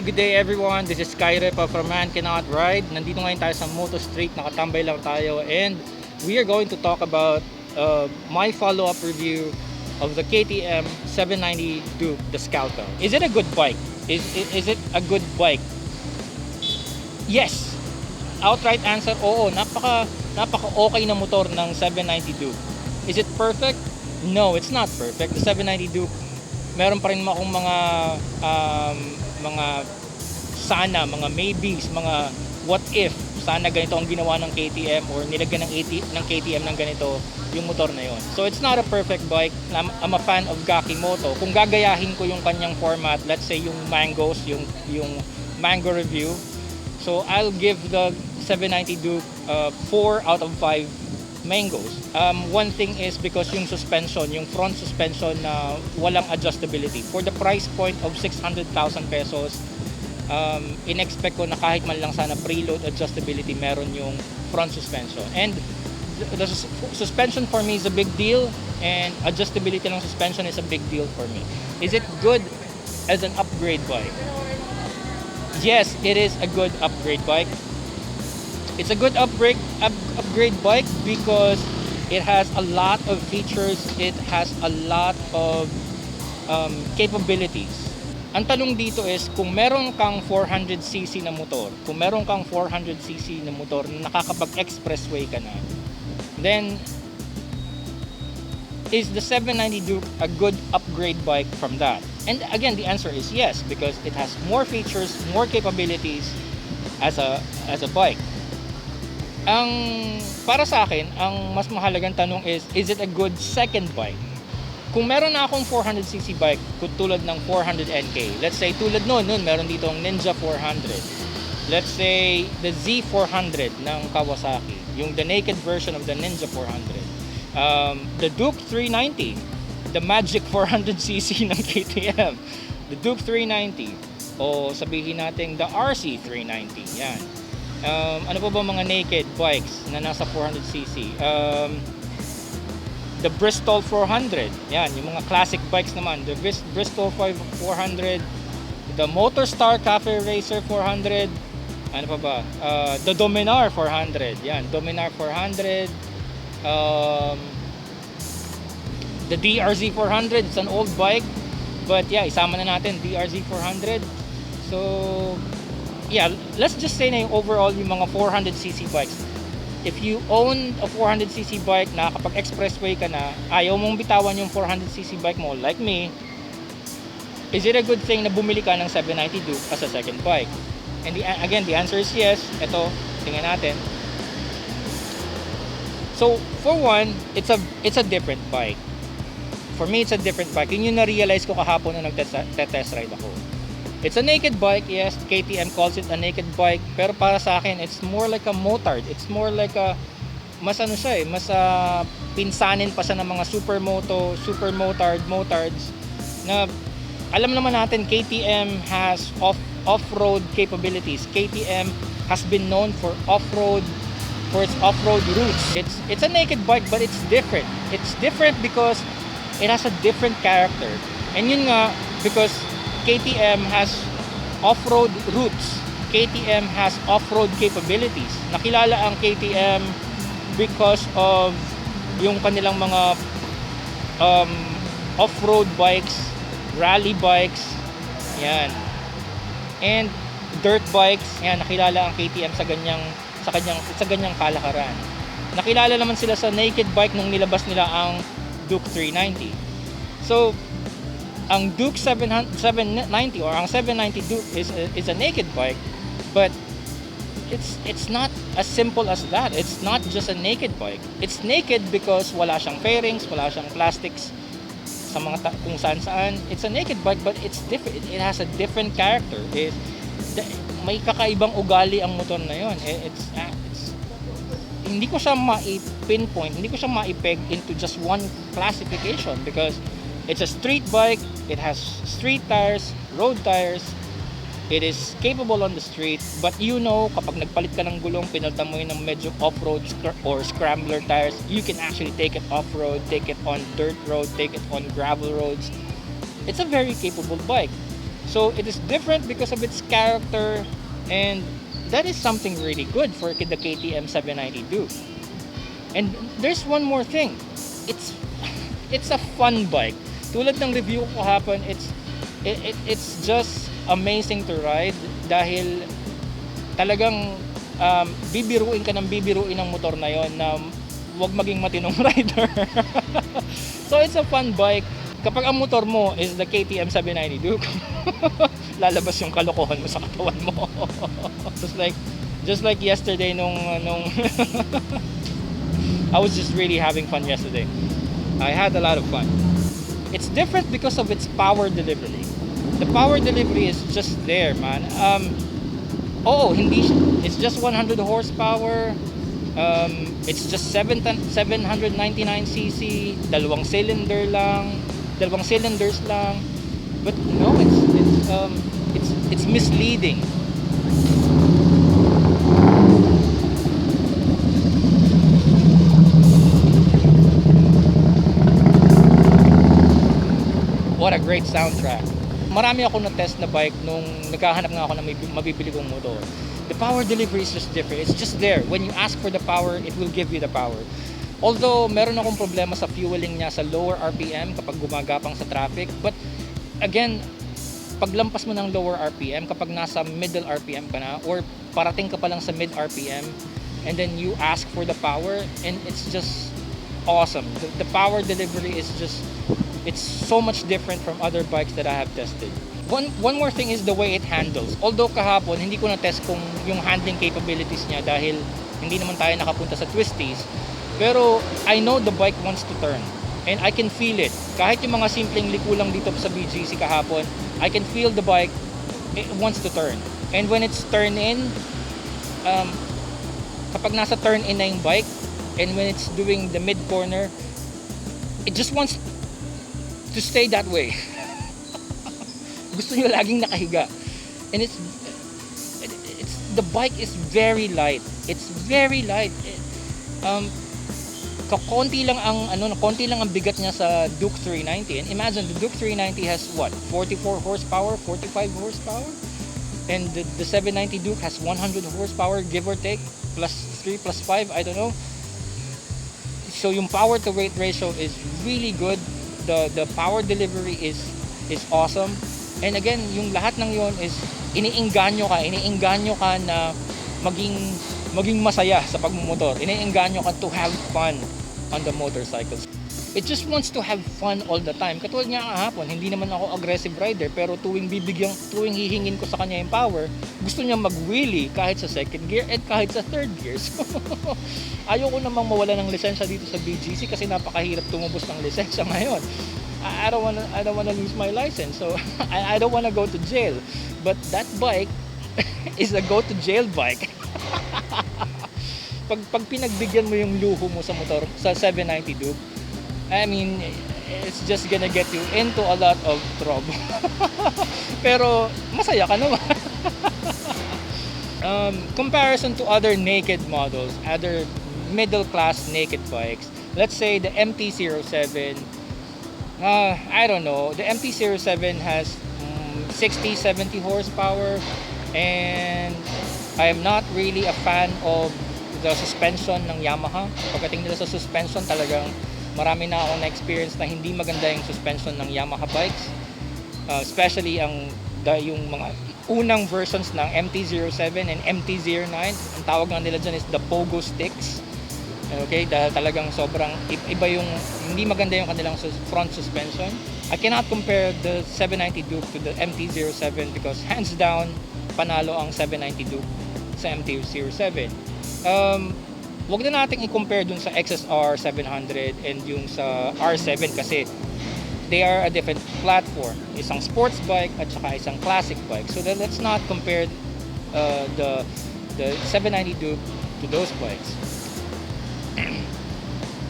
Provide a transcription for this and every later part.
good day everyone. This is Skyrepa from Man Cannot Ride. Nandito ngayon tayo sa Moto Street, nakatambay lang tayo, and we are going to talk about my follow-up review of the KTM 790 Duke, the Scalpel. Is it a good bike? Is it a good bike? Yes. Outright answer, oo. Napaka okay na motor ng 790 Duke. Is it perfect? No, it's not perfect. The 790 Duke, meron pa rin akong mga sana, mga maybes, mga what if sana ganito ang ginawa ng KTM or nilagyan ng KTM ng ganito yung motor na yon. So it's not a perfect bike. I'm a fan of Gakimoto. Kung gagayahin ko yung kanyang format, let's say yung mangoes, yung mango review, so I'll give the 790 Duke 4 out of 5 mangoes. One thing is because yung suspension, yung front suspension na walang adjustability. For the price point of 600,000 pesos, in-expect ko na kahit man lang sana preload adjustability meron yung front suspension. And the suspension for me is a big deal, and adjustability ng suspension is a big deal for me. Is it good as an upgrade bike? Yes, it is a good upgrade bike. It's a good upgrade bike because it has a lot of features, it has a lot of capabilities. Ang tanong dito is, kung meron kang 400cc na motor, kung meron kang 400cc na motor na nakakapag-expressway ka na, then is the 790 Duke a good upgrade bike from that? And again, the answer is yes, because it has more features, more capabilities as a bike. Para sa akin, ang mas mahalagang tanong is it a good second bike? Kung meron na akong 400cc bike, tulad ng 400NK, let's say tulad nun meron dito ang Ninja 400. Let's say the Z400 ng Kawasaki, yung the naked version of the Ninja 400. The Duke 390, the magic 400cc ng KTM. The Duke 390, o sabihin natin the RC 390, yan. Ano pa ba mga naked bikes na nasa 400cc? The Bristol 400, yan, yung mga classic bikes naman. The Bristol 400, the Motorstar Cafe Racer 400, ano pa ba? The Dominar 400, yan, Dominar 400, the DRZ 400, it's an old bike, but yeah, isama na natin DRZ 400. So yeah, let's just say na yung overall yung mga 400cc bikes. If you own a 400cc bike na kapag expressway ka na, ayaw mong bitawan yung 400cc bike mo, like me, is it a good thing na bumili ka ng 790 Duke as a second bike? And again, the answer is yes. Ito, tingnan natin. So, for one, it's a different bike. For me, it's a different bike. Yun yung na-realize ko kahapon nung nag-test ride ako. It's a naked bike, yes. KTM calls it a naked bike, pero para sa akin, it's more like a motard. It's more like a mas pinsanin pa siya ng mga super motards na alam naman natin KTM has off-road capabilities. KTM has been known for its off-road routes. It's a naked bike, but it's different. It's different because it has a different character. And yun nga, because KTM has off-road routes. KTM has off-road capabilities. Nakilala ang KTM because of yung kanilang mga off-road bikes, rally bikes, yan. And dirt bikes, yan, nakilala ang KTM sa ganyang kalakaran. Nakilala naman sila sa naked bike nung nilabas nila ang Duke 390. So ang Duke 790 or ang 790 Duke is a naked bike, but it's not as simple as that. It's not just a naked bike. It's naked because wala siyang fairings, wala siyang plastics sa mga kung saan. It's a naked bike, but it's different. It has a different character. May kakaibang ugali ang motor na yon. Hindi ko siya ma-pinpoint, hindi ko siya ma-peg into just one classification because it's a street bike. It has street tires, road tires. It is capable on the street, but kapag nagpalit ka ng gulong, pinalitan mo yun ng medyo off-road or scrambler tires, you can actually take it off-road, take it on dirt road, take it on gravel roads. It's a very capable bike. So it is different because of its character, and that is something really good for the KTM 790 Duke. And there's one more thing. It's it's a fun bike. Tulad ng review ko kahapon, it's just amazing to ride dahil talagang bibiruin ka ng bibiruin ng motor na yon na wag maging matinong rider. So it's a fun bike. Kapag ang motor mo is the KTM 790 Duke, lalabas yung kalokohan mo sa katawan mo. just like yesterday nung I was just really having fun yesterday. I had a lot of fun. It's different because of its power delivery. The power delivery is just there, man. It's just 100 horsepower. It's just 799cc, dalawang cylinders lang. But no, it's misleading. What a great soundtrack. Marami ako na-test na bike nung naghahanap nga ako ng mabibili kong motor. The power delivery is just different. It's just there. When you ask for the power, it will give you the power. Although, meron akong problema sa fueling niya sa lower RPM kapag gumagapang sa traffic. But, again, paglampas mo ng lower RPM, kapag nasa middle RPM ka na, or parating ka pa lang sa mid RPM, and then you ask for the power, and it's just awesome. The power delivery is just, it's so much different from other bikes that I have tested. One more thing is the way it handles. Although kahapon, hindi ko na-test kung yung handling capabilities niya dahil hindi naman tayo nakapunta sa twisties. Pero I know the bike wants to turn. And I can feel it. Kahit yung mga simpleng liko lang dito sa BGC kahapon, I can feel the bike, it wants to turn. And when it's turn in, kapag nasa turn in na yung bike, and when it's doing the mid corner, it just wants to stay that way. Gusto nyo laging nakahiga. And the bike is very light. It's very light. Konti lang ang bigat niya sa Duke 390. And imagine the Duke 390 has what? 44 horsepower, 45 horsepower? And the 790 Duke has 100 horsepower, give or take, plus 3, plus 5, I don't know. So yung power to weight ratio is really good. The power delivery is awesome. And again, yung lahat ng yon is iniinganyo ka na maging masaya sa pagmumotor. Iniinganyo ka to have fun on the motorcycles. It just wants to have fun all the time. Katulad nga kahapon, hindi naman ako aggressive rider, pero tuwing hihingin ko sa kanya yung power, gusto niya mag-wheelie kahit sa second gear at kahit sa third gear. So, ayoko namang mawala ng lisensya dito sa BGC kasi napakahirap tumubos ng lisensya ngayon. I don't wanna lose my license, so I don't wanna go to jail. But that bike is a go to jail bike. pag pinagbigyan mo yung luho mo sa motor sa 790 Duke, I mean, it's just gonna get you into a lot of trouble. Pero masaya ka naman. Comparison to other naked models, other middle class naked bikes, let's say the MT-07. I don't know, the MT-07 has 60-70 horsepower, and I am not really a fan of the suspension ng Yamaha. Pagdating nila sa suspension, talagang marami na akong na-experience na hindi maganda yung suspension ng Yamaha bikes. Especially yung mga unang versions ng MT-07 and MT-09. Ang tawag nga nila dyan is the pogo sticks. Okay, dahil talagang sobrang iba yung, hindi maganda yung kanilang front suspension. I cannot compare the 790 Duke to the MT-07 because hands down, panalo ang 790 Duke sa MT-07. Wag na natin i-compare dun sa XSR 700 and yung sa R7 kasi they are a different platform. Isang sports bike at saka isang classic bike. So let's not compare the 790 Duke to those bikes.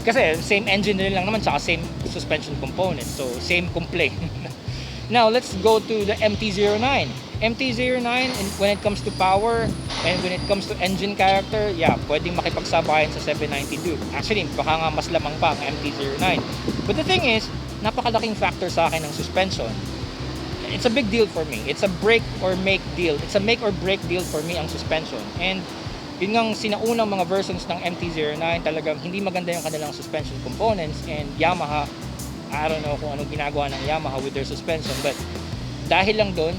Kasi same engine din lang naman, saka same suspension component, so same complaint. Now let's go to the MT-09. MT-09, when it comes to power and when it comes to engine character, yeah, pwedeng makipagsabayan sa 790 Duke. Actually, baka nga mas lamang pa ang MT-09. But the thing is, napakalaking factor sa akin ng suspension. it's a big deal for me. It's a break or make deal. It's a make or break deal for me ang suspension. And yun ngang sinaunang mga versions ng MT-09, talagang hindi maganda yung kanilang suspension components, and Yamaha, I don't know kung anong ginagawa ng Yamaha with their suspension, but dahil lang doon,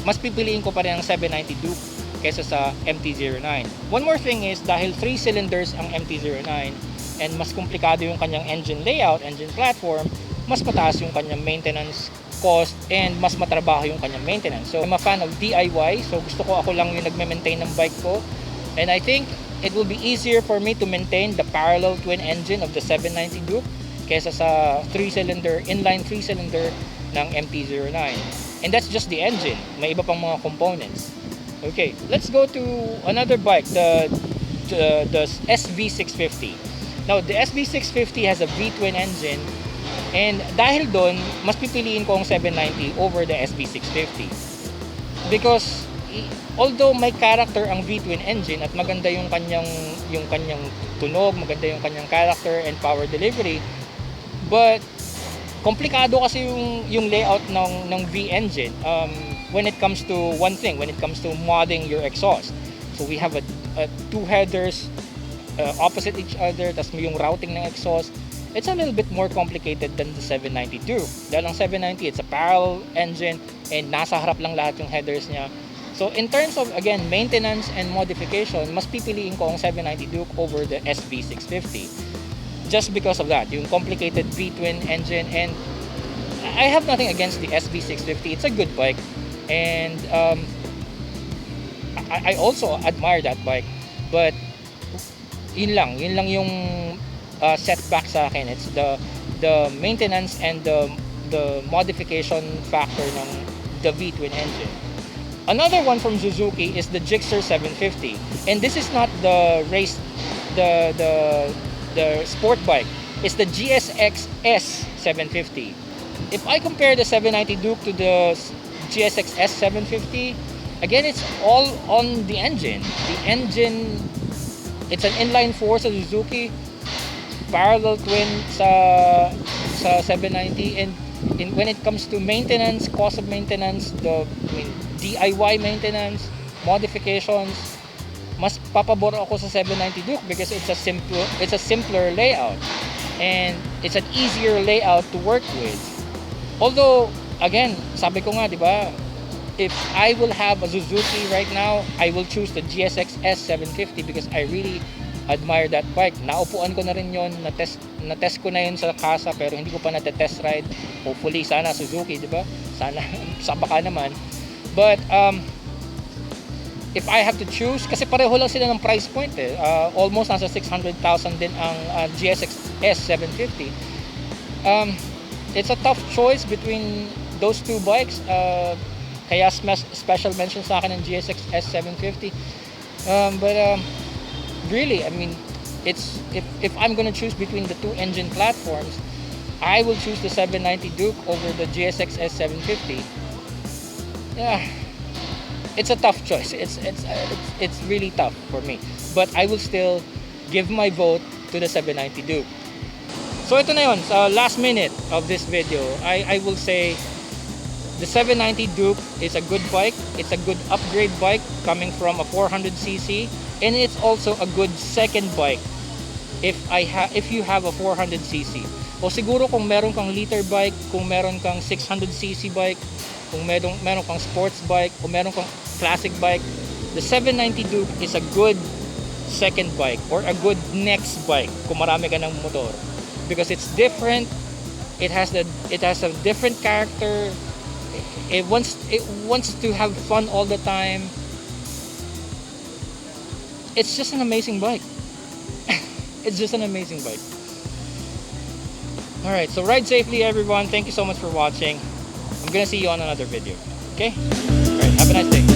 mas pipiliin ko pa rin ang 790 Duke kaysa sa MT-09. One more thing is, dahil 3 cylinders ang MT-09 and mas komplikado yung kanyang engine layout, engine platform, mas mataas yung kanyang maintenance cost and mas matrabaho yung kanyang maintenance. So I'm a fan of DIY, so gusto ko ako lang yung nagme-maintain ng bike ko, and I think it will be easier for me to maintain the parallel twin engine of the 790 Duke kaysa sa 3-cylinder, inline 3-cylinder ng MT-09. And that's just the engine. May iba pang mga components. Okay, let's go to another bike, the SV650. Now, the SV650 has a V-twin engine, and dahil doon, mas pipiliin ko ang 790 over the SV650. Because although may character ang V-twin engine at maganda yung kanyang tunog, maganda yung kanyang character and power delivery, but komplikado kasi yung layout ng V engine when it comes to one thing, when it comes to modding your exhaust. So we have a two headers opposite each other, tas yung routing ng exhaust. It's a little bit more complicated than the 792. Dahil ang 790, it's a parallel engine and nasa harap lang lahat yung headers niya. So in terms of, again, maintenance and modification, mas pipiliin ko ang 790 Duke over the SV650. Just because of that, yung complicated V-twin engine. And I have nothing against the SV650. It's a good bike. And I also admire that bike. But yun lang yung setback sa akin. It's the maintenance and the modification factor ng the V-twin engine. Another one from Suzuki is the Gixxer 750, and this is not the race, the sport bike. It's the GSX S 750. If I compare the 790 Duke to the GSX S 750, again, it's all on the engine. The engine, it's an inline 4 sa Suzuki, parallel twin sa 790, and when it comes to maintenance, cost of maintenance, DIY maintenance, modifications, mas papabor ako sa 790 Duke because it's a simpler layout and it's an easier layout to work with. Although, again, sabi ko nga, di ba, if I will have a Suzuki right now, I will choose the GSX S 750 because I really admire that bike. Naupuan ko na rin yon, na-test ko na yun sa kasa, pero hindi ko pa na-test ride. Hopefully, sana Suzuki, di ba? Sana, sa baka naman. But, if I have to choose, kasi pareho lang sila ng price point eh. Almost nasa 600,000 din ang GSX S 750. It's a tough choice between those two bikes. Kaya special mention sa akin ng GSX S 750. But really, I mean, it's if I'm gonna choose between the two engine platforms, I will choose the 790 Duke over the GSX S 750. Yeah, it's a tough choice. It's really tough for me. But I will still give my vote to the 790 Duke. So ito na yun, sa last minute of this video, I will say the 790 Duke is a good bike. It's a good upgrade bike coming from a 400cc, and it's also a good second bike if you have a 400cc. O siguro kung meron kang liter bike, kung meron kang 600cc bike, kung meron kang sports bike, o meron kang classic bike, the 790 Duke is a good second bike or a good next bike kung marami ka ng motor, because it's different. It has a different character. It wants to have fun all the time. It's just an amazing bike. It's just an amazing bike. Alright, so ride safely everyone. Thank you so much for watching. I'm gonna see you on another video. Okay? Alright, have a nice day.